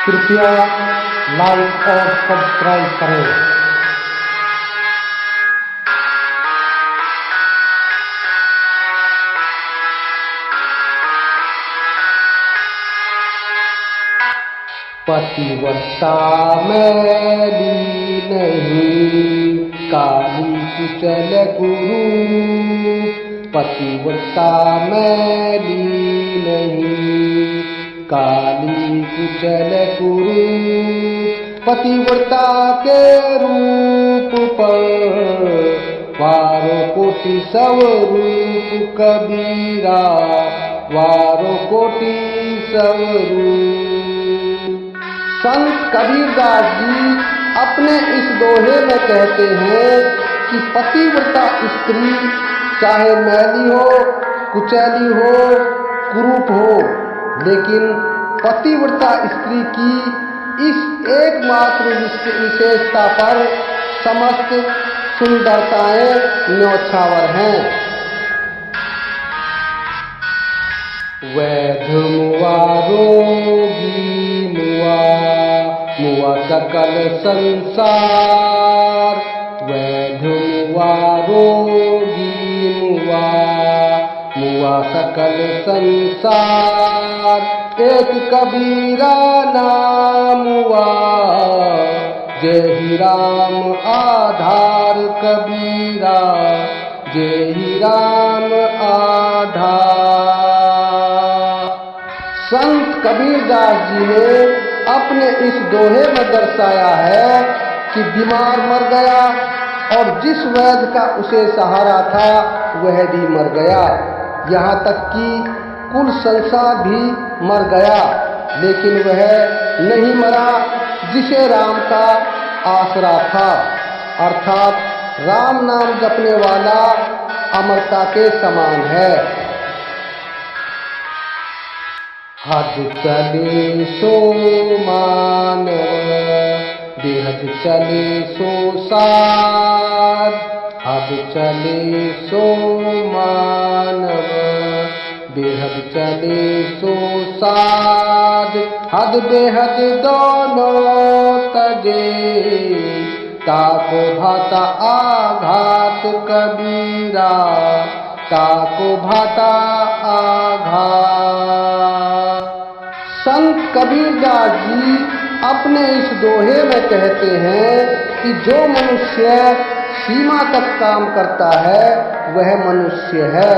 कृपया लाइक और सब्सक्राइब करें। पतिव्रता मैली नहीं, काली कुचल कुरूप। पतिव्रता मैली नहीं, काली कुचल कुरूप। पतिव्रता के रूप पर वारो कोटि स्वरूप कबीरा, वारो कोटि स्वरूप। संत कबीरदास जी अपने इस दोहे में कहते हैं कि पतिव्रता स्त्री चाहे मैली हो, कुचैली हो, कुरूप हो, लेकिन पतिव्रता स्त्री की इस एकमात्र विशेषता पर समस्त सुंदरताएं न्यौछावर हैं। वैध मुआ रोगी मुआ, मुआ सकल संसार। वैध मुआ रोगी मुआ, मुआ सकल संसार। एक कबीरा नाम हुआ, जय ही राम आधार कबीरा, जय ही राम आधार। संत कबीरदास जी ने अपने इस दोहे में दर्शाया है कि बीमार मर गया और जिस वैद्य का उसे सहारा था वह भी मर गया। यहाँ तक कि कुल संसार भी मर गया, लेकिन वह नहीं मरा जिसे राम का आसरा था। अर्थात राम नाम जपने वाला अमरता के समान है। हद चले सो मानव, बेहद चले सो सार। हद चले सो मानव, बेहद चले सो साध। हद बेहद दोनों तजे, ताको भाता आघात कबीरा, ताको भाता आघात। संत कबीरदास जी अपने इस दोहे में कहते हैं कि जो मनुष्य सीमा तक काम करता है वह मनुष्य है।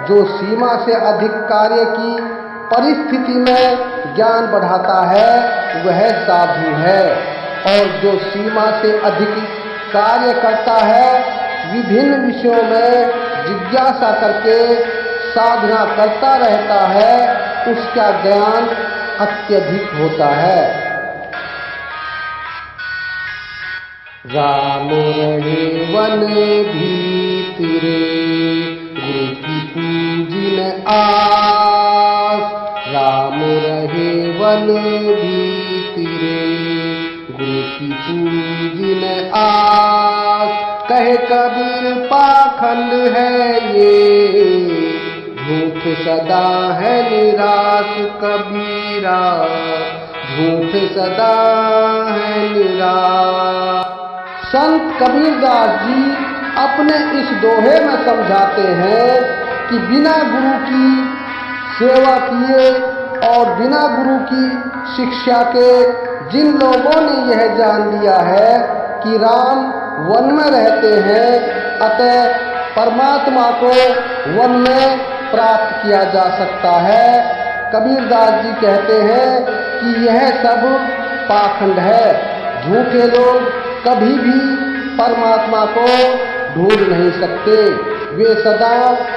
जो सीमा से अधिक कार्य की परिस्थिति में ज्ञान बढ़ाता है वह साधु है, और जो सीमा से अधिक कार्य करता है, विभिन्न विषयों में जिज्ञासा करके साधना करता रहता है, उसका ज्ञान अत्यधिक होता है। राम रहे वन भीतरे, गुरु की पूजिन आस। राम रहे वन भीतरे, गुरु की पूजिन आस। कहे कबीर पाखंड है ये, झूठ सदा है निराश कबीरा, झूठ सदा है निराश। संत कबीरदास जी अपने इस दोहे में समझाते हैं कि बिना गुरु की सेवा किए और बिना गुरु की शिक्षा के जिन लोगों ने यह जान लिया है कि राम वन में रहते हैं, अतः परमात्मा को वन में प्राप्त किया जा सकता है, कबीरदास जी कहते हैं कि यह सब पाखंड है। झूठे लोग कभी भी परमात्मा को ढूंढ नहीं सकते, वे सदा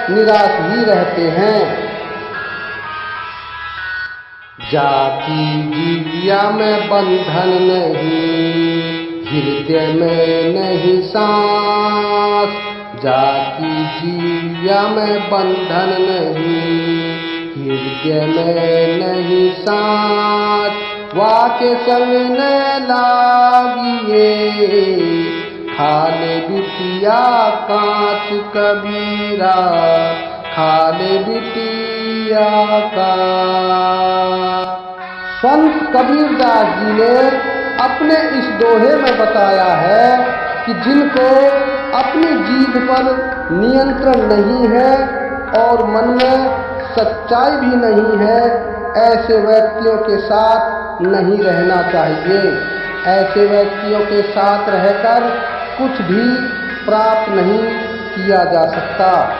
निराश ही रहते हैं। जाति जिया में बंधन नहीं, हृदय में नहीं सांस। जाति जिया में बंधन नहीं, हृदय में नहीं सांस। वाके संग न लागिए, खाले बिटिया कांच कबीरा, खाले बिटिया का। संत कबीरदास जी ने अपने इस दोहे में बताया है कि जिनको अपनी जीभ पर नियंत्रण नहीं है और मन में सच्चाई भी नहीं है, ऐसे व्यक्तियों के साथ नहीं रहना चाहिए। ऐसे व्यक्तियों के साथ रहकर कुछ भी प्राप्त नहीं किया जा सकता।